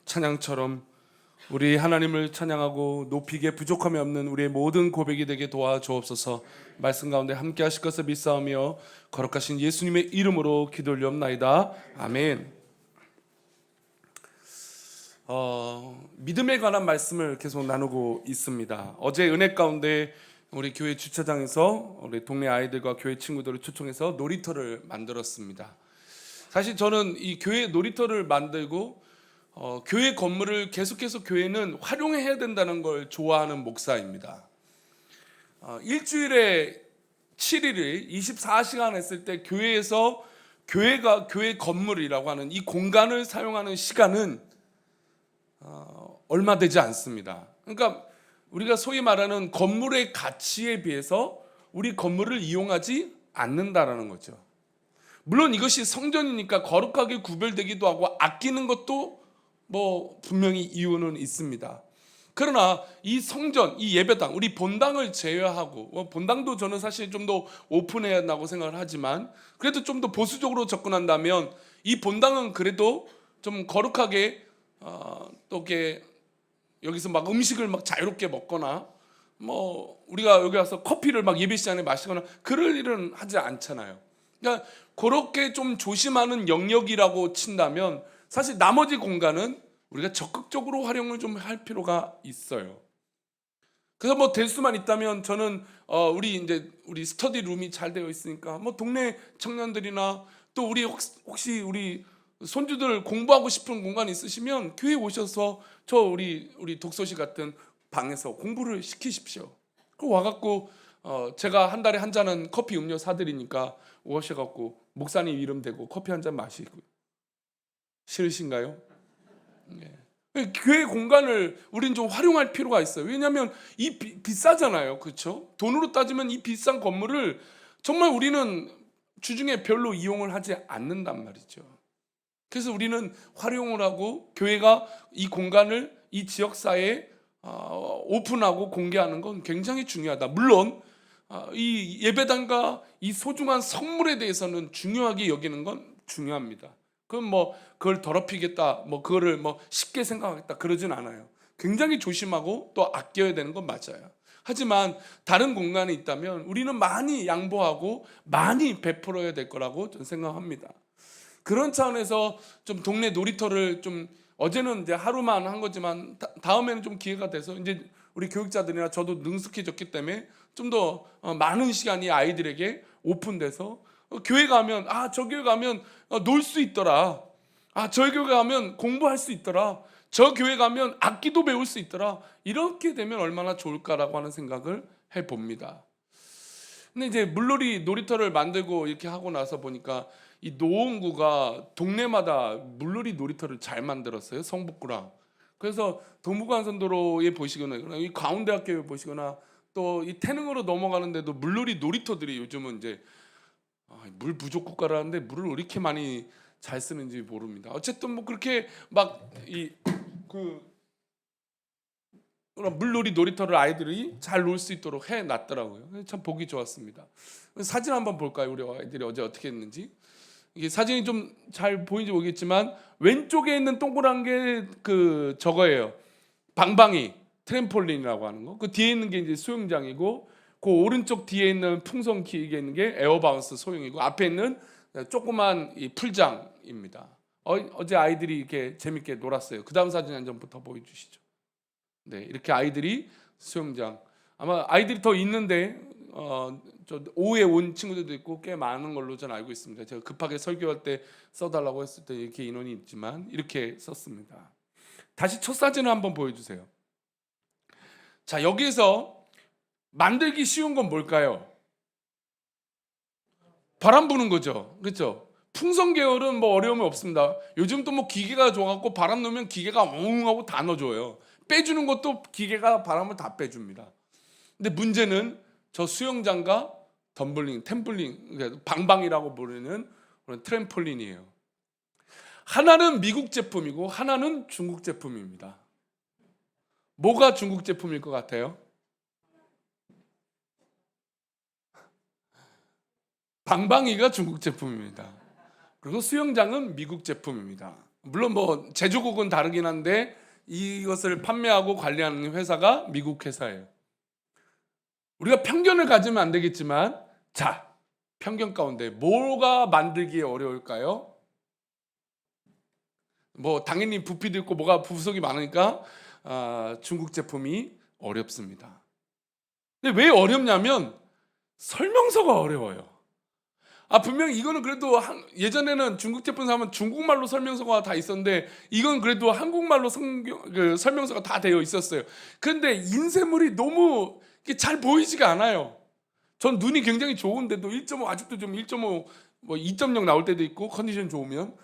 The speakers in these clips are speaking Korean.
찬양처럼 우리 하나님을 찬양하고 높이기에 부족함이 없는 우리의 모든 고백이 되게 도와주옵소서. 말씀 가운데 함께 하실 것을 믿사오며 거룩하신 예수님의 이름으로 기도 올리옵나이다. 아멘. 믿음에 관한 말씀을 계속 나누고 있습니다. 어제 은혜 가운데 우리 교회 주차장에서 우리 동네 아이들과 교회 친구들을 초청해서 놀이터를 만들었습니다. 사실 저는 이 교회 놀이터를 만들고 교회 건물을 계속해서 교회는 활용해야 된다는 걸 좋아하는 목사입니다. 일주일에 7일을 24시간 했을 때 교회에서 교회 건물이라고 하는 이 공간을 사용하는 시간은 얼마 되지 않습니다. 그러니까 우리가 소위 말하는 건물의 가치에 비해서 우리 건물을 이용하지 않는다라는 거죠. 물론 이것이 성전이니까 거룩하게 구별되기도 하고 아끼는 것도 분명히 이유는 있습니다. 그러나 이 성전, 이 예배당, 우리 본당을 제외하고, 본당도 저는 사실 좀 더 오픈해야 한다고 생각을 하지만 그래도 좀 더 보수적으로 접근한다면 이 본당은 그래도 좀 거룩하게 또 이렇게 여기서 막 음식을 막 자유롭게 먹거나 우리가 여기 와서 커피를 막 예배 시간에 마시거나 그럴 일은 하지 않잖아요. 그러니까 그렇게 좀 조심하는 영역이라고 친다면 사실 나머지 공간은 우리가 적극적으로 활용을 좀 할 필요가 있어요. 그래서 될 수만 있다면 저는 우리 스터디 룸이 잘 되어 있으니까 동네 청년들이나 또 혹시 우리 손주들 공부하고 싶은 공간 있으시면 교회 오셔서 우리 독서실 같은 방에서 공부를 시키십시오. 그 와갖고 제가 한 달에 한 잔은 커피 음료 사드리니까 오셔갖고 목사님 이름 대고 커피 한 잔 마시고. 싫으신가요? 네. 교회 공간을 우린 좀 활용할 필요가 있어요. 왜냐하면 비싸잖아요, 그렇죠? 돈으로 따지면 이 비싼 건물을 정말 우리는 주중에 별로 이용을 하지 않는단 말이죠. 그래서 우리는 활용을 하고 교회가 이 공간을 이 지역사회에 오픈하고 공개하는 건 굉장히 중요하다. 물론 이 예배당과 이 소중한 성물에 대해서는 중요하게 여기는 건 중요합니다. 그럼 그걸 더럽히겠다, 그거를 쉽게 생각하겠다 그러진 않아요. 굉장히 조심하고 또 아껴야 되는 건 맞아요. 하지만 다른 공간이 있다면 우리는 많이 양보하고 많이 베풀어야 될 거라고 저는 생각합니다. 그런 차원에서 좀 동네 놀이터를 좀 어제는 이제 하루만 한 거지만 다음에는 좀 기회가 돼서 이제 우리 교육자들이나 저도 능숙해졌기 때문에 좀 더 많은 시간이 아이들에게 오픈돼서 교회 가면 저 교회 가면 놀 수 있더라. 저 교회 가면 공부할 수 있더라. 저 교회 가면 악기도 배울 수 있더라. 이렇게 되면 얼마나 좋을까라고 하는 생각을 해봅니다. 근데 이제 물놀이 놀이터를 만들고 이렇게 하고 나서 보니까 이 노원구가 동네마다 물놀이 놀이터를 잘 만들었어요. 성북구랑. 그래서 동부간선도로에 보시거나 이 가운데학교에 보시거나 또 이 태릉으로 넘어가는데도 물놀이 놀이터들이 요즘은 이제 물 부족 국가라는데 물을 왜 이렇게 많이 잘 쓰는지 모릅니다. 어쨌든 그렇게 물놀이 놀이터를 아이들이 잘 놀 수 있도록 해놨더라고요. 참 보기 좋았습니다. 사진 한번 볼까요? 우리 아이들이 어제 어떻게 했는지. 이게 사진이 좀 잘 보이는지 모르겠지만 왼쪽에 있는 동그란 게 저거예요. 방방이 트램폴린이라고 하는 거. 그 뒤에 있는 게 이제 수영장이고, 그 오른쪽 뒤에 있는 풍선 길게 있는 게 에어바운스 소형이고, 앞에 있는 조그만 이 풀장입니다. 어제 아이들이 이렇게 재밌게 놀았어요. 그 다음 사진 한 점부터 보여주시죠. 네, 이렇게 아이들이 수영장. 아마 아이들이 더 있는데 저 오후에 온 친구들도 있고 꽤 많은 걸로 저는 알고 있습니다. 제가 급하게 설교할 때 써달라고 했을 때 이렇게 인원이 있지만 이렇게 썼습니다. 다시 첫 사진을 한번 보여주세요. 자, 여기에서 만들기 쉬운 건 뭘까요? 바람 부는 거죠. 그렇죠? 풍선 계열은 어려움이 없습니다. 요즘 또 기계가 좋아갖고 바람 넣으면 기계가 엉하고 다 넣어줘요. 빼주는 것도 기계가 바람을 다 빼줍니다. 근데 문제는 저 수영장과 템블링, 방방이라고 부르는 트램폴린이에요. 하나는 미국 제품이고 하나는 중국 제품입니다. 뭐가 중국 제품일 것 같아요? 방방이가 중국 제품입니다. 그리고 수영장은 미국 제품입니다. 물론 뭐 제조국은 다르긴 한데 이것을 판매하고 관리하는 회사가 미국 회사예요. 우리가 편견을 가지면 안 되겠지만, 자, 편견 가운데 뭐가 만들기에 어려울까요? 뭐 당연히 부피도 있고 뭐가 부속이 많으니까 중국 제품이 어렵습니다. 근데 왜 어렵냐면 설명서가 어려워요. 분명히 이거는 그래도 예전에는 중국 제품 사면 중국말로 설명서가 다 있었는데 이건 그래도 한국말로 설명서가 다 되어 있었어요. 그런데 인쇄물이 너무 잘 보이지가 않아요. 전 눈이 굉장히 좋은데도 1.5 아직도 좀 1.5 뭐 2.0 나올 때도 있고 컨디션 좋으면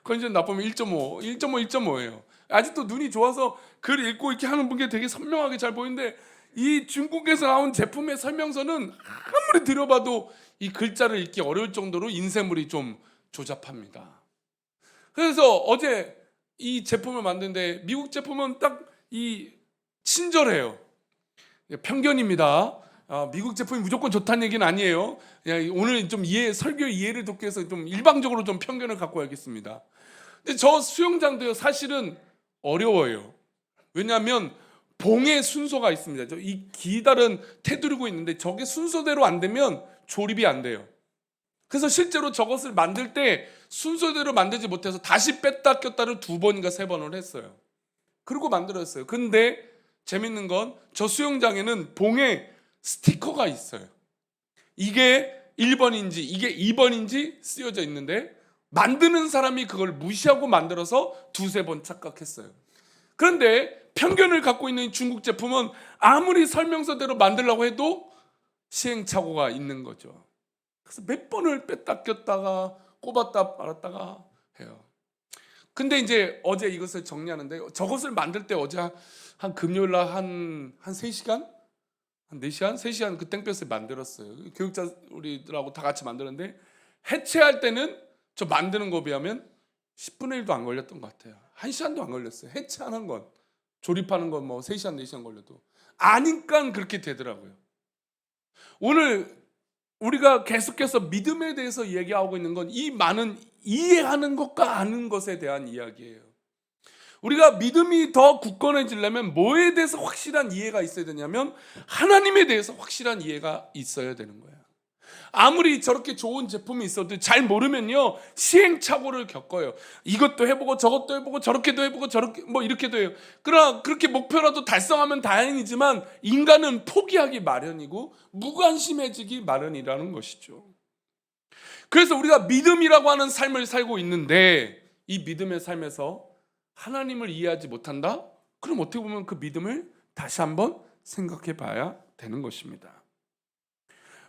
컨디션 나쁘면 1.5, 1.5예요. 아직도 눈이 좋아서 글 읽고 이렇게 하는 분께 되게 선명하게 잘 보이는데 이 중국에서 나온 제품의 설명서는 아무리 들여봐도 이 글자를 읽기 어려울 정도로 인쇄물이 좀 조잡합니다. 그래서 어제 이 제품을 만드는데 미국 제품은 딱 이 친절해요. 편견입니다. 미국 제품이 무조건 좋다는 얘기는 아니에요. 오늘 좀 설교 이해를 돕기 위해서 좀 일방적으로 좀 편견을 갖고 와야겠습니다. 근데 저 수영장도요 사실은 어려워요. 왜냐하면 봉의 순서가 있습니다. 이 기다란 테두리고 있는데 저게 순서대로 안 되면 조립이 안 돼요. 그래서 실제로 저것을 만들 때 순서대로 만들지 못해서 다시 뺐다 꼈다를 2번인가 3번을 했어요. 그리고 만들었어요. 근데 재밌는 건 저 수영장에는 봉에 스티커가 있어요. 이게 1번인지 이게 2번인지 쓰여져 있는데 만드는 사람이 그걸 무시하고 만들어서 2-3번 착각했어요. 그런데 편견을 갖고 있는 중국 제품은 아무리 설명서대로 만들려고 해도 시행착오가 있는 거죠. 그래서 몇 번을 뺐다 꼈다가 꼽았다 말았다가 해요. 근데 이제 어제 이것을 정리하는데 저것을 만들 때 어제 한 금요일날 한 3시간? 한 4시간? 3시간 그 땡볕에 만들었어요. 교육자 우리들하고 다 같이 만드는데 해체할 때는 저 만드는 거 비하면 10분의 1도 안 걸렸던 것 같아요. 1시간도 안 걸렸어요. 해체하는 건. 조립하는 건 뭐 3시간, 4시간 걸려도. 아니까 그렇게 되더라고요. 오늘 우리가 계속해서 믿음에 대해서 얘기하고 있는 건 이 많은 이해하는 것과 아는 것에 대한 이야기예요. 우리가 믿음이 더 굳건해지려면 뭐에 대해서 확실한 이해가 있어야 되냐면 하나님에 대해서 확실한 이해가 있어야 되는 거예요. 아무리 저렇게 좋은 제품이 있어도 잘 모르면요 시행착오를 겪어요. 이것도 해보고 저것도 해보고 저렇게도 해보고 저렇게 뭐 이렇게도 해요. 그러나 그렇게 목표라도 달성하면 다행이지만 인간은 포기하기 마련이고 무관심해지기 마련이라는 것이죠. 그래서 우리가 믿음이라고 하는 삶을 살고 있는데 이 믿음의 삶에서 하나님을 이해하지 못한다? 그럼 어떻게 보면 그 믿음을 다시 한번 생각해 봐야 되는 것입니다.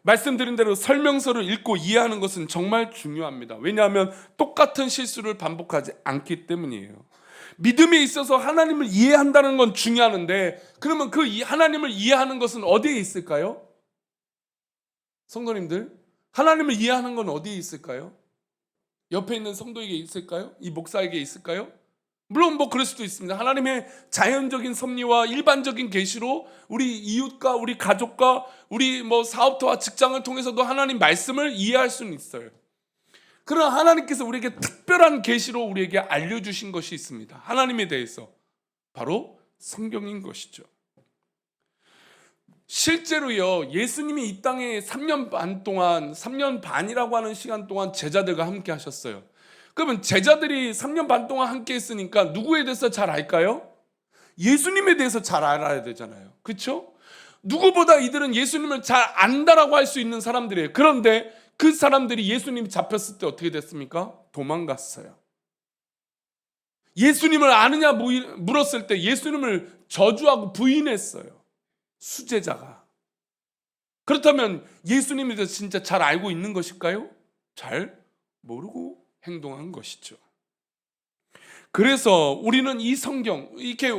말씀드린 대로 설명서를 읽고 이해하는 것은 정말 중요합니다. 왜냐하면 똑같은 실수를 반복하지 않기 때문이에요. 믿음에 있어서 하나님을 이해한다는 건 중요한데 그러면 그 하나님을 이해하는 것은 어디에 있을까요? 성도님들, 하나님을 이해하는 건 어디에 있을까요? 옆에 있는 성도에게 있을까요? 이 목사에게 있을까요? 물론 뭐 그럴 수도 있습니다. 하나님의 자연적인 섭리와 일반적인 계시로 우리 이웃과 우리 가족과 우리 뭐 사업터와 직장을 통해서도 하나님 말씀을 이해할 수는 있어요. 그러나 하나님께서 우리에게 특별한 계시로 우리에게 알려주신 것이 있습니다. 하나님에 대해서 바로 성경인 것이죠. 실제로요 예수님이 이 땅에 3년 반 동안 3년 반이라고 하는 시간 동안 제자들과 함께 하셨어요. 그러면 제자들이 3년 반 동안 함께 했으니까 누구에 대해서 잘 알까요? 예수님에 대해서 잘 알아야 되잖아요. 그렇죠? 누구보다 이들은 예수님을 잘 안다라고 할 수 있는 사람들이에요. 그런데 그 사람들이 예수님이 잡혔을 때 어떻게 됐습니까? 도망갔어요. 예수님을 아느냐 물었을 때 예수님을 저주하고 부인했어요. 수제자가. 그렇다면 예수님에 대해서 진짜 잘 알고 있는 것일까요? 잘 모르고 행동한 것이죠. 그래서 우리는 이 성경, 이렇게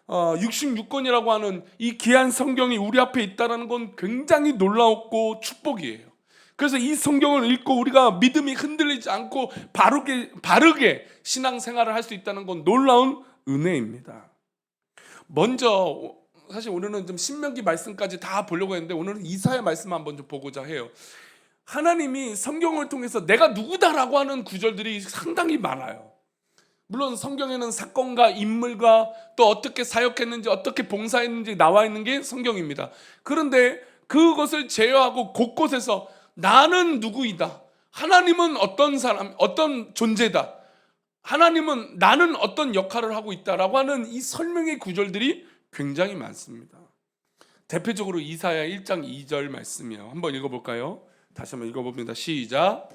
66권이라고 하는 이 귀한 성경이 우리 앞에 있다는 건 굉장히 놀라웠고 축복이에요. 그래서 이 성경을 읽고 우리가 믿음이 흔들리지 않고 바르게 신앙생활을 할 수 있다는 건 놀라운 은혜입니다. 먼저 사실 오늘은 좀 신명기 말씀까지 다 보려고 했는데 오늘은 이사야 말씀 한번 좀 보고자 해요. 하나님이 성경을 통해서 내가 누구다라고 하는 구절들이 상당히 많아요. 물론 성경에는 사건과 인물과 또 어떻게 사역했는지 어떻게 봉사했는지 나와 있는 게 성경입니다. 그런데 그것을 제어하고 곳곳에서 나는 누구이다, 하나님은 어떤 사람, 어떤 존재다, 하나님은 나는 어떤 역할을 하고 있다라고 하는 이 설명의 구절들이 굉장히 많습니다. 대표적으로 이사야 1장 2절 말씀이요. 한번 읽어볼까요? 다시 한번 읽어봅니다. 시작.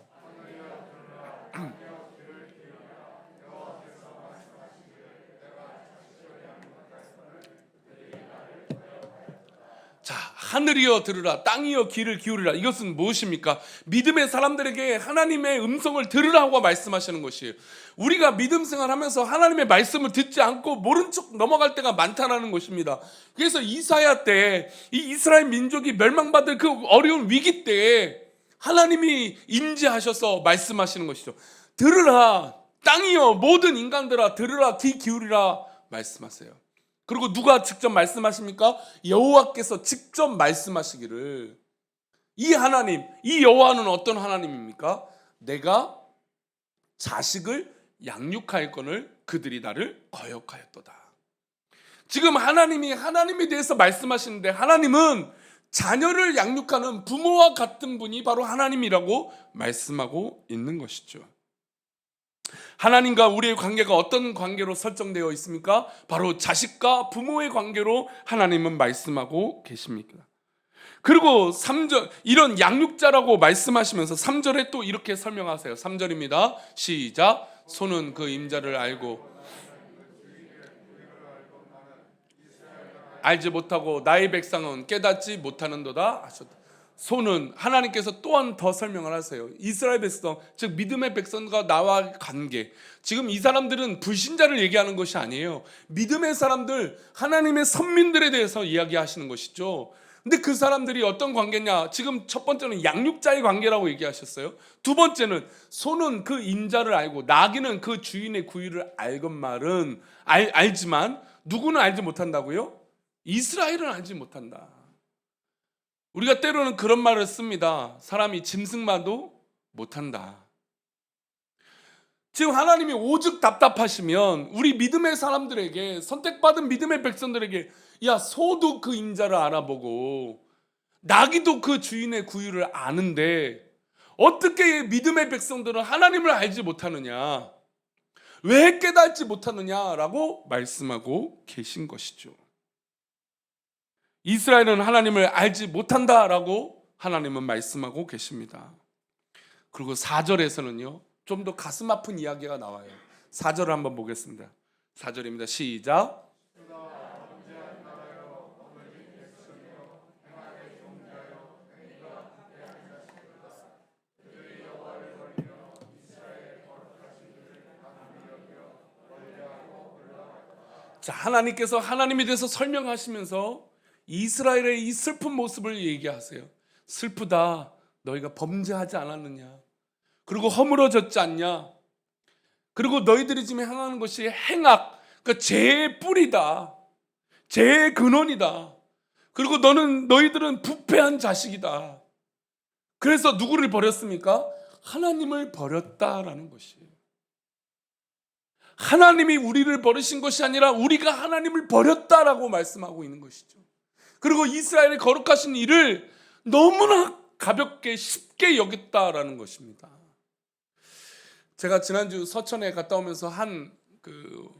자, 하늘이여 들으라, 땅이여 귀를 기울이라. 이것은 무엇입니까? 믿음의 사람들에게 하나님의 음성을 들으라고 말씀하시는 것이에요. 우리가 믿음 생활하면서 하나님의 말씀을 듣지 않고 모른 척 넘어갈 때가 많다라는 것입니다. 그래서 이사야 때 이 이스라엘 민족이 멸망받을 그 어려운 위기 때에 하나님이 임재하셔서 말씀하시는 것이죠. 들으라, 땅이여 모든 인간들아 들으라, 귀 기울이라 말씀하세요. 그리고 누가 직접 말씀하십니까? 여호와께서 직접 말씀하시기를. 이 하나님, 이 여호와는 어떤 하나님입니까? 내가 자식을 양육하였거늘 그들이 나를 거역하였도다. 지금 하나님이 하나님에 대해서 말씀하시는데, 하나님은 자녀를 양육하는 부모와 같은 분이 바로 하나님이라고 말씀하고 있는 것이죠. 하나님과 우리의 관계가 어떤 관계로 설정되어 있습니까? 바로 자식과 부모의 관계로 하나님은 말씀하고 계십니다. 그리고 3절, 이런 양육자라고 말씀하시면서 3절에 또 이렇게 설명하세요. 3절입니다. 시작. 소는 그 임자를 알지 못하고 나의 백성은 깨닫지 못하는도다 하셨다. 소는 하나님께서 또한 더 설명을 하세요. 이스라엘 백성, 즉 믿음의 백성과 나와 관계. 지금 이 사람들은 불신자를 얘기하는 것이 아니에요. 믿음의 사람들, 하나님의 선민들에 대해서 이야기하시는 것이죠. 근데 그 사람들이 어떤 관계냐? 지금 첫 번째는 양육자의 관계라고 얘기하셨어요. 두 번째는 소는 그 임자를 알고 나귀는 그 주인의 구유를 알건말은 알지만 누구는 알지 못한다고요? 이스라엘은 알지 못한다. 우리가 때로는 그런 말을 씁니다. 사람이 짐승만도 못한다. 지금 하나님이 오죽 답답하시면 우리 믿음의 사람들에게, 선택받은 믿음의 백성들에게, 야, 소도 그 임자를 알아보고 나귀도 그 주인의 구유를 아는데 어떻게 믿음의 백성들은 하나님을 알지 못하느냐, 왜 깨닫지 못하느냐라고 말씀하고 계신 것이죠. 이스라엘은 하나님을 알지 못한다라고 하나님은 말씀하고 계십니다. 그리고 4절에서는요 좀 더 가슴 아픈 이야기가 나와요. 4절을 한번 보겠습니다. 4절입니다. 시작. 자, 하나님께서 하나님에 대해서 설명하시면서 이스라엘의 이 슬픈 모습을 얘기하세요. 슬프다, 너희가 범죄하지 않았느냐, 그리고 허물어졌지 않냐, 그리고 너희들이 지금 행하는 것이 행악, 그러니까 죄의 뿌리다, 죄의 근원이다. 그리고 너희들은 부패한 자식이다. 그래서 누구를 버렸습니까? 하나님을 버렸다라는 것이에요. 하나님이 우리를 버리신 것이 아니라 우리가 하나님을 버렸다라고 말씀하고 있는 것이죠. 그리고 이스라엘의 거룩하신 일을 너무나 가볍게 쉽게 여겼다라는 것입니다. 제가 지난주 서천에 갔다 오면서 한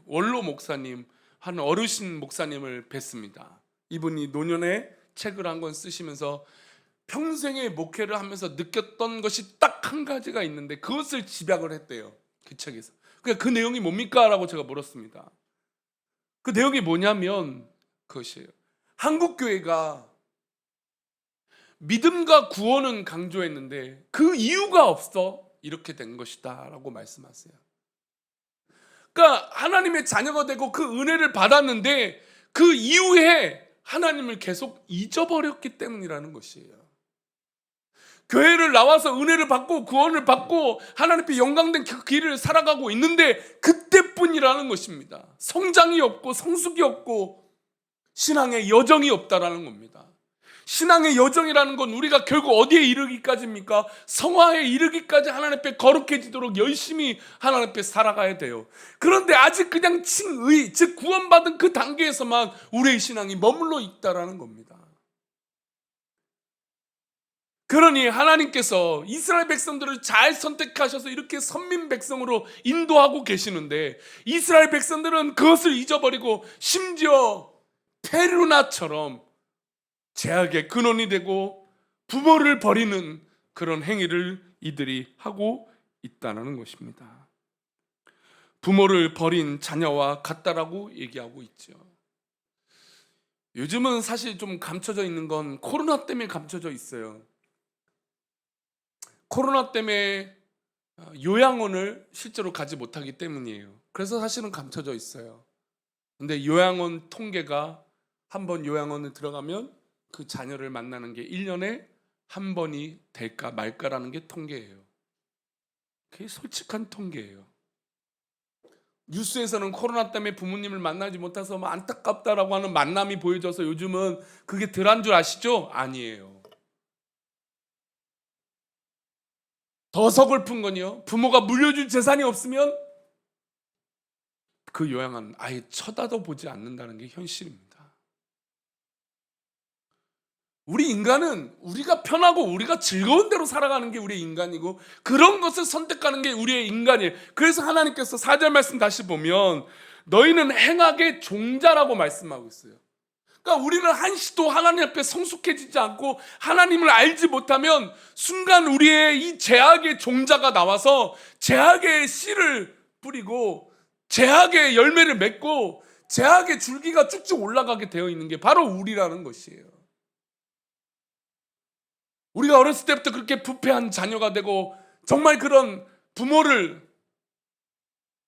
원로 목사님, 한 어르신 목사님을 뵀습니다. 이분이 노년에 책을 한 권 쓰시면서 평생의 목회를 하면서 느꼈던 것이 딱 한 가지가 있는데 그것을 집약을 했대요. 그 책에서. 그 내용이 뭡니까? 라고 제가 물었습니다. 그 내용이 뭐냐면 그것이에요. 한국 교회가 믿음과 구원은 강조했는데 그 이유가 없어 이렇게 된 것이다 라고 말씀하세요. 그러니까 하나님의 자녀가 되고 그 은혜를 받았는데 그 이후에 하나님을 계속 잊어버렸기 때문이라는 것이에요. 교회를 나와서 은혜를 받고 구원을 받고 하나님 앞에 영광된 그 길을 살아가고 있는데 그때뿐이라는 것입니다. 성장이 없고 성숙이 없고 신앙의 여정이 없다라는 겁니다. 신앙의 여정이라는 건 우리가 결국 어디에 이르기까지입니까? 성화에 이르기까지 하나님 앞에 거룩해지도록 열심히 하나님 앞에 살아가야 돼요. 그런데 아직 그냥 칭의, 즉 구원받은 그 단계에서만 우리의 신앙이 머물러 있다라는 겁니다. 그러니 하나님께서 이스라엘 백성들을 잘 선택하셔서 이렇게 선민 백성으로 인도하고 계시는데, 이스라엘 백성들은 그것을 잊어버리고 심지어 페루나처럼 죄악의 근원이 되고 부모를 버리는 그런 행위를 이들이 하고 있다는 것입니다. 부모를 버린 자녀와 같다라고 얘기하고 있죠. 요즘은 사실 좀 감춰져 있는 건 코로나 때문에 감춰져 있어요. 코로나 때문에 요양원을 실제로 가지 못하기 때문이에요. 그래서 사실은 감춰져 있어요. 근데 요양원 통계가 한 번 요양원에 들어가면 그 자녀를 만나는 게 1년에 한 번이 될까 말까라는 게 통계예요. 그게 솔직한 통계예요. 뉴스에서는 코로나 때문에 부모님을 만나지 못해서 안타깝다라고 하는 만남이 보여져서 요즘은 그게 덜한 줄 아시죠? 아니에요. 더 서글픈 건요, 부모가 물려줄 재산이 없으면 그 요양원 아예 쳐다도 보지 않는다는 게 현실입니다. 우리 인간은 우리가 편하고 우리가 즐거운 대로 살아가는 게 우리의 인간이고, 그런 것을 선택하는 게 우리의 인간이에요. 그래서 하나님께서 4절 말씀 다시 보면 너희는 행악의 종자라고 말씀하고 있어요. 그러니까 우리는 한시도 하나님 앞에 성숙해지지 않고 하나님을 알지 못하면 순간 우리의 이 죄악의 종자가 나와서 죄악의 씨를 뿌리고 죄악의 열매를 맺고 죄악의 줄기가 쭉쭉 올라가게 되어 있는 게 바로 우리라는 것이에요. 우리가 어렸을 때부터 그렇게 부패한 자녀가 되고 정말 그런 부모를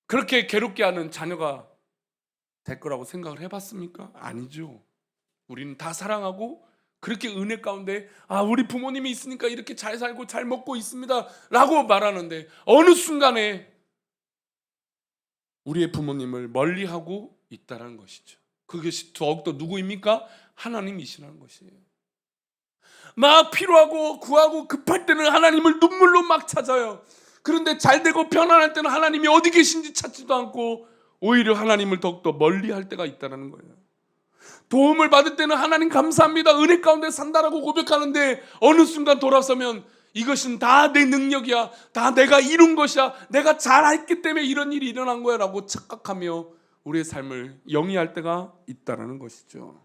그렇게 괴롭게 하는 자녀가 될 거라고 생각을 해봤습니까? 아니죠. 우리는 다 사랑하고 그렇게 은혜 가운데 우리 부모님이 있으니까 이렇게 잘 살고 잘 먹고 있습니다 라고 말하는데, 어느 순간에 우리의 부모님을 멀리하고 있다는 것이죠. 그것이 더욱더 누구입니까? 하나님이시라는 것이에요. 막 필요하고 구하고 급할 때는 하나님을 눈물로 막 찾아요. 그런데 잘 되고 편안할 때는 하나님이 어디 계신지 찾지도 않고 오히려 하나님을 더욱더 멀리할 때가 있다는 거예요. 도움을 받을 때는 하나님 감사합니다, 은혜 가운데 산다라고 고백하는데 어느 순간 돌아서면 이것은 다 내 능력이야, 다 내가 이룬 것이야, 내가 잘했기 때문에 이런 일이 일어난 거야 라고 착각하며 우리의 삶을 영위할 때가 있다는 것이죠.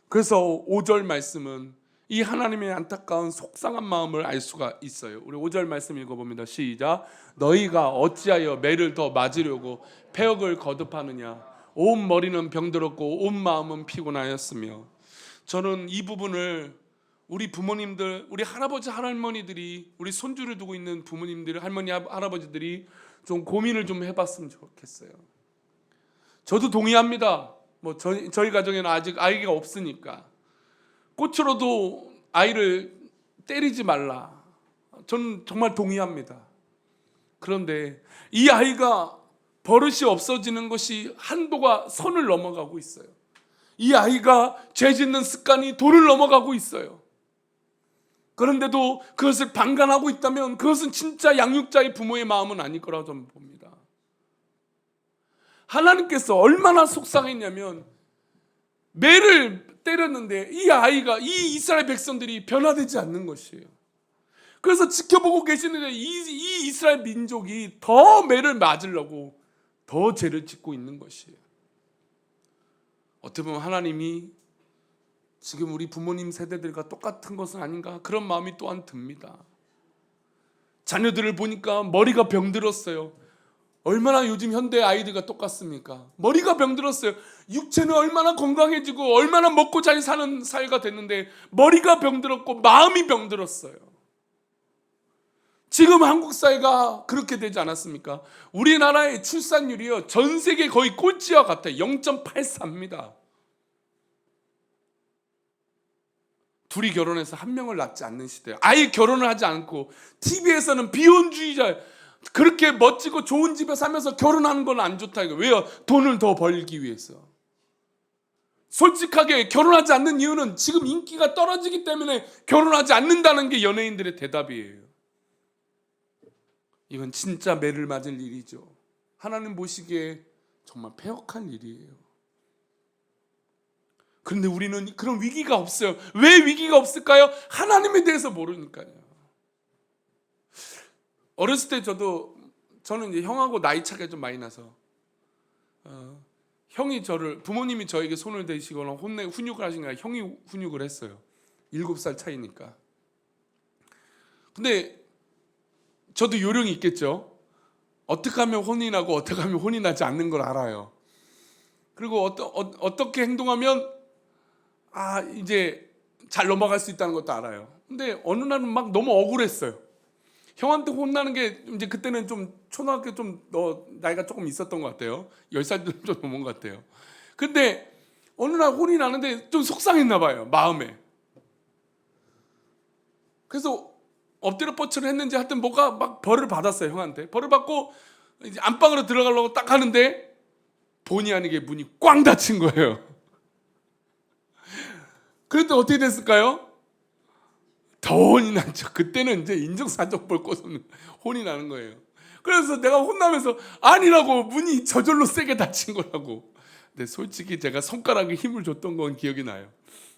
그래서 5절 말씀은 이 하나님의 안타까운 속상한 마음을 알 수가 있어요. 우리 5절 말씀 읽어봅니다. 시작. 너희가 어찌하여 매를 더 맞으려고 패역을 거듭하느냐. 온 머리는 병들었고 온 마음은 피곤하였으며. 저는 이 부분을 우리 부모님들, 우리 할아버지 할머니들이, 우리 손주를 두고 있는 부모님들, 할머니 할아버지들이 좀 고민을 좀 해봤으면 좋겠어요. 저도 동의합니다. 저희 가정에는 아직 아이가 없으니까 꽃으로도 아이를 때리지 말라, 저는 정말 동의합니다. 그런데 이 아이가 버릇이 없어지는 것이 한도가 선을 넘어가고 있어요. 이 아이가 죄 짓는 습관이 도를 넘어가고 있어요. 그런데도 그것을 방관하고 있다면 그것은 진짜 양육자의 부모의 마음은 아닐 거라고 저는 봅니다. 하나님께서 얼마나 속상했냐면 매를 때렸는데 이 아이가, 이 이스라엘 백성들이 변화되지 않는 것이에요. 그래서 지켜보고 계시는데 이 이스라엘 민족이 더 매를 맞으려고 더 죄를 짓고 있는 것이에요. 어떻게 보면 하나님이 지금 우리 부모님 세대들과 똑같은 것은 아닌가, 그런 마음이 또한 듭니다. 자녀들을 보니까 머리가 병들었어요. 얼마나 요즘 현대 아이들과 똑같습니까? 머리가 병들었어요. 육체는 얼마나 건강해지고 얼마나 먹고 잘 사는 사회가 됐는데 머리가 병들었고 마음이 병들었어요. 지금 한국 사회가 그렇게 되지 않았습니까? 우리나라의 출산율이요, 전 세계 거의 꼴찌와 같아요. 0.84입니다. 둘이 결혼해서 한 명을 낳지 않는 시대예요. 아예 결혼을 하지 않고 TV에서는 비혼주의자, 그렇게 멋지고 좋은 집에 살면서 결혼하는 건 안 좋다 이거. 왜요? 돈을 더 벌기 위해서. 솔직하게 결혼하지 않는 이유는 지금 인기가 떨어지기 때문에 결혼하지 않는다는 게 연예인들의 대답이에요. 이건 진짜 매를 맞을 일이죠. 하나님 보시기에 정말 패역한 일이에요. 그런데 우리는 그런 위기가 없어요. 왜 위기가 없을까요? 하나님에 대해서 모르니까요. 어렸을 때 저는 이제 형하고 나이 차이가 좀 많이 나서 형이 부모님이 저에게 손을 대시거나 훈육을 하신 게 아니라 형이 훈육을 했어요. 7살 차이니까. 근데 저도 요령이 있겠죠. 어떻게 하면 혼이 나고 어떻게 하면 혼이 나지 않는 걸 알아요. 그리고 어떻게 행동하면 이제 잘 넘어갈 수 있다는 것도 알아요. 근데 어느 날은 막 너무 억울했어요. 형한테 혼나는 게 이제 그때는 좀 초등학교 나이가 조금 있었던 것 같아요. 10살 좀 넘은 것 같아요. 근데 어느 날 혼이 나는데 좀 속상했나 봐요, 마음에. 그래서 엎드려 뻗쳐를 했는지 하여튼 뭐가 막 벌을 받았어요, 형한테. 벌을 받고 이제 안방으로 들어가려고 딱 하는데 본의 아니게 문이 꽝 닫힌 거예요. 그랬더니 어떻게 됐을까요? 더 혼이 났죠. 그때는 이제 인정사정벌 꽂으면 혼이 나는 거예요. 그래서 내가 혼나면서 아니라고, 문이 저절로 세게 닫힌 거라고. 근데 솔직히 제가 손가락에 힘을 줬던 건 기억이 나요.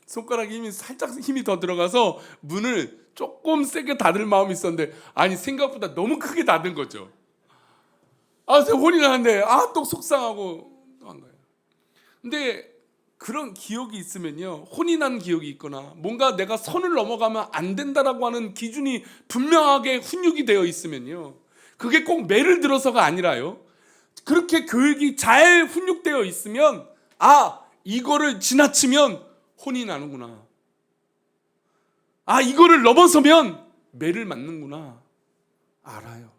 손가락에 살짝 힘이 더 들어가서 문을 조금 세게 닫을 마음이 있었는데 생각보다 너무 크게 닫은 거죠. 제가 혼이 나는데 또 속상하고 또 한 거예요. 근데 그런 기억이 있으면요, 혼이 난 기억이 있거나 뭔가 내가 선을 넘어가면 안 된다라고 하는 기준이 분명하게 훈육이 되어 있으면요, 그게 꼭 매를 들어서가 아니라요, 그렇게 교육이 잘 훈육되어 있으면 이거를 지나치면 혼이 나는구나, 이거를 넘어서면 매를 맞는구나 알아요.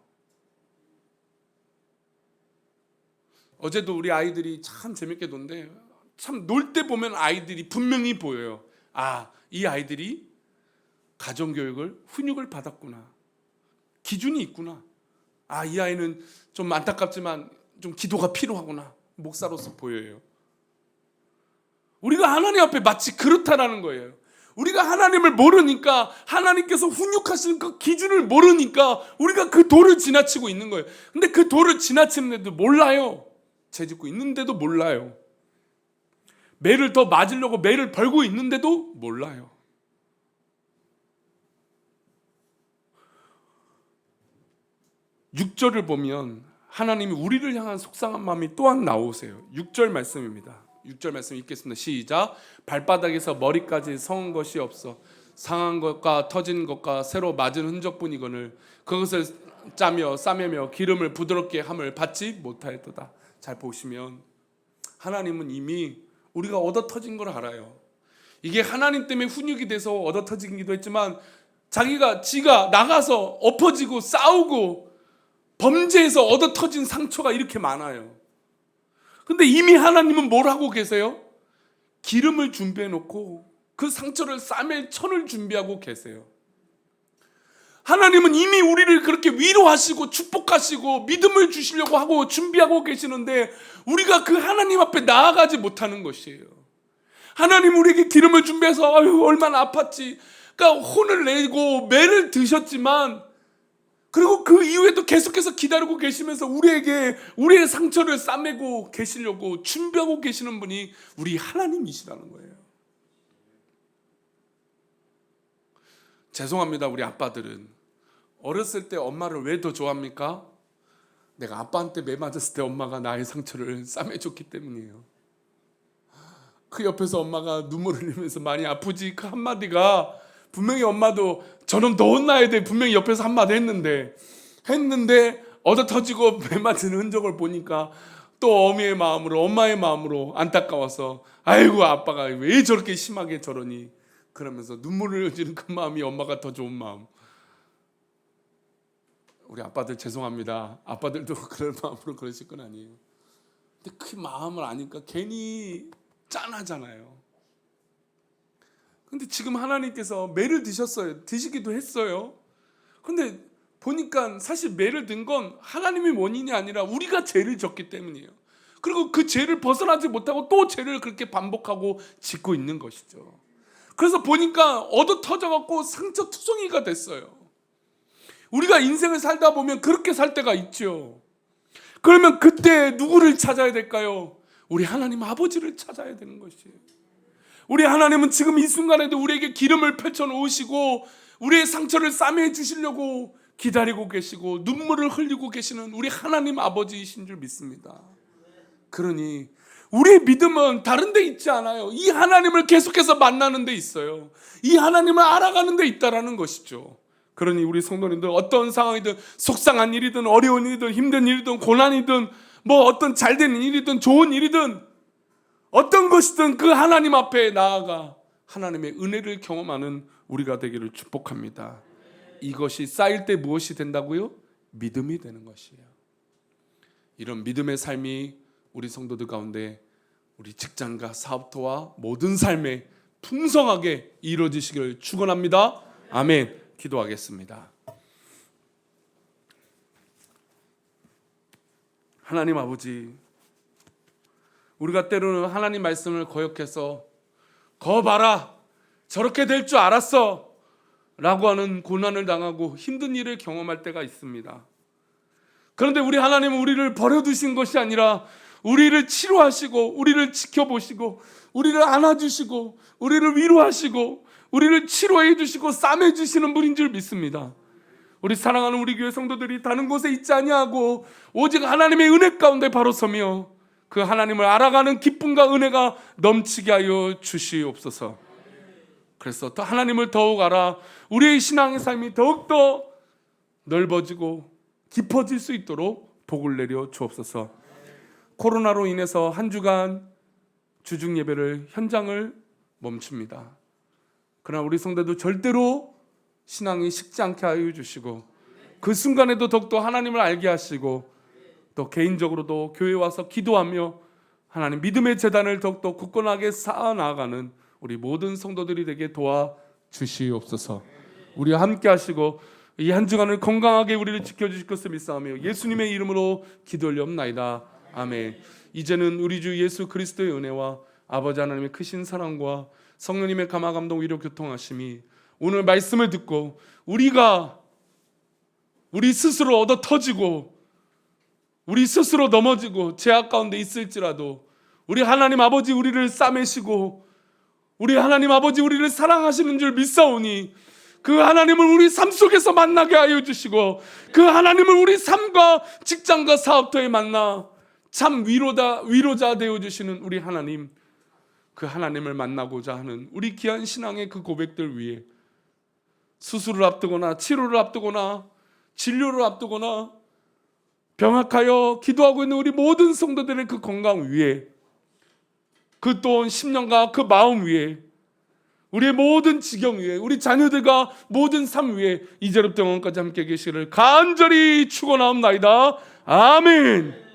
어제도 우리 아이들이 참 재밌게 논데, 참 놀 때 보면 아이들이 분명히 보여요. 이 아이들이 가정교육을 훈육을 받았구나, 기준이 있구나. 이 아이는 좀 안타깝지만 좀 기도가 필요하구나, 목사로서 보여요. 우리가 하나님 앞에 마치 그렇다라는 거예요. 우리가 하나님을 모르니까, 하나님께서 훈육하시는 그 기준을 모르니까 우리가 그 도를 지나치고 있는 거예요. 근데 그 도를 지나치는데도 몰라요. 죄짓고 있는데도 몰라요. 매를 더 맞으려고 매를 벌고 있는데도 몰라요. (6절을) 보면 하나님이 우리를 향한 속상한 마음이 또한 나오세요. 6절 말씀입니다. 6절 말씀 읽겠습니다. 시작. 발바닥에서 머리까지 성은 것이 없어 상한 것과 터진 것과 새로 맞은 흔적뿐이거늘 그것을 짜며 싸매며 기름을 부드럽게 함을 받지 못하였도다. 잘 보시면 하나님은 이미 우리가 얻어 터진 걸 알아요. 이게 하나님 때문에 훈육이 돼서 얻어 터지기도 했지만 지가 나가서 엎어지고 싸우고 범죄에서 얻어 터진 상처가 이렇게 많아요. 근데 이미 하나님은 뭘 하고 계세요? 기름을 준비해 놓고 그 상처를 싸맬 천을 준비하고 계세요. 하나님은 이미 우리를 그렇게 위로하시고 축복하시고 믿음을 주시려고 하고 준비하고 계시는데 우리가 그 하나님 앞에 나아가지 못하는 것이에요. 하나님 우리에게 기름을 준비해서 얼마나 아팠지, 그러니까 혼을 내고 매를 드셨지만, 그리고 그 이후에도 계속해서 기다리고 계시면서 우리의 상처를 싸매고 계시려고 준비하고 계시는 분이 우리 하나님이시라는 거예요. 죄송합니다, 우리 아빠들은. 어렸을 때 엄마를 왜 더 좋아합니까? 내가 아빠한테 매 맞았을 때 엄마가 나의 상처를 싸매줬기 때문이에요. 그 옆에서 엄마가 눈물을 흘리면서 많이 아프지, 그 한마디가 분명히 엄마도 저놈 더 혼나야 돼 분명히 옆에서 한마디 했는데 얻어 터지고 매 맞은 흔적을 보니까 또 엄마의 마음으로 안타까워서 아이고 아빠가 왜 저렇게 심하게 저러니 그러면서 눈물을 흘리는 그 마음이 엄마가 더 좋은 마음. 우리 아빠들 죄송합니다. 아빠들도 그런 마음으로 그러실 건 아니에요. 근데 그 마음을 아니까 괜히 짠하잖아요. 근데 지금 하나님께서 매를 드시기도 했어요. 근데 보니까 사실 매를 든 건 하나님의 원인이 아니라 우리가 죄를 졌기 때문이에요. 그리고 그 죄를 벗어나지 못하고 또 죄를 그렇게 반복하고 짓고 있는 것이죠. 그래서 보니까 얻어 터져갖고 상처투성이가 됐어요. 우리가 인생을 살다 보면 그렇게 살 때가 있죠. 그러면 그때 누구를 찾아야 될까요? 우리 하나님 아버지를 찾아야 되는 것이에요. 우리 하나님은 지금 이 순간에도 우리에게 기름을 펼쳐 놓으시고 우리의 상처를 싸매 주시려고 기다리고 계시고 눈물을 흘리고 계시는 우리 하나님 아버지이신 줄 믿습니다. 그러니 우리의 믿음은 다른 데 있지 않아요. 이 하나님을 계속해서 만나는 데 있어요. 이 하나님을 알아가는 데 있다라는 것이죠. 그러니 우리 성도님들 어떤 상황이든 속상한 일이든 어려운 일이든 힘든 일이든 고난이든 뭐 어떤 잘된 일이든 좋은 일이든 어떤 것이든 그 하나님 앞에 나아가 하나님의 은혜를 경험하는 우리가 되기를 축복합니다. 이것이 쌓일 때 무엇이 된다고요? 믿음이 되는 것이에요. 이런 믿음의 삶이 우리 성도들 가운데 우리 직장과 사업터와 모든 삶에 풍성하게 이루어지시기를 축원합니다. 아멘. 기도하겠습니다. 하나님 아버지, 우리가 때로는 하나님 말씀을 거역해서 거 봐라 저렇게 될 줄 알았어 라고 하는 고난을 당하고 힘든 일을 경험할 때가 있습니다. 그런데 우리 하나님은 우리를 버려두신 것이 아니라 우리를 치료하시고 우리를 지켜보시고 우리를 안아주시고 우리를 위로하시고 우리를 치료해 주시고 싸매 주시는 분인 줄 믿습니다. 우리 사랑하는 우리 교회 성도들이 다른 곳에 있지 아니하고 오직 하나님의 은혜 가운데 바로 서며 그 하나님을 알아가는 기쁨과 은혜가 넘치게 하여 주시옵소서. 그래서 더 하나님을 더욱 알아 우리의 신앙의 삶이 더욱더 넓어지고 깊어질 수 있도록 복을 내려 주옵소서. 코로나로 인해서 한 주간 주중 예배를 현장을 멈춥니다. 그러나 우리 성도도 절대로 신앙이 식지 않게 하여 주시고 그 순간에도 더욱더 하나님을 알게 하시고 또 개인적으로도 교회에 와서 기도하며 하나님 믿음의 재단을 더욱더 굳건하게 쌓아 나아가는 우리 모든 성도들이 되게 도와주시옵소서. 우리와 함께 하시고 이 한 주간을 건강하게 우리를 지켜주실 것을 믿사오며 예수님의 이름으로 기도 올리옵나이다. 아멘. 이제는 우리 주 예수 그리스도의 은혜와 아버지 하나님의 크신 사랑과 성령님의 감화 감동 위로 교통하심이 오늘 말씀을 듣고 우리가 우리 스스로 얻어 터지고 우리 스스로 넘어지고 죄악 가운데 있을지라도 우리 하나님 아버지 우리를 싸매시고 우리 하나님 아버지 우리를 사랑하시는 줄 믿사오니 그 하나님을 우리 삶 속에서 만나게 하여 주시고 그 하나님을 우리 삶과 직장과 사업터에 만나 참 위로자 되어 주시는 우리 하나님, 그 하나님을 만나고자 하는 우리 귀한 신앙의 그 고백들 위해 수술을 앞두거나 치료를 앞두거나 진료를 앞두거나 병학하여 기도하고 있는 우리 모든 성도들의 그 건강 위에 그 또한 심령과 그 마음 위에 우리의 모든 지경 위에 우리 자녀들과 모든 삶 위에 이제부터 영원까지 함께 계시기를 간절히 축원하옵나이다. 아멘.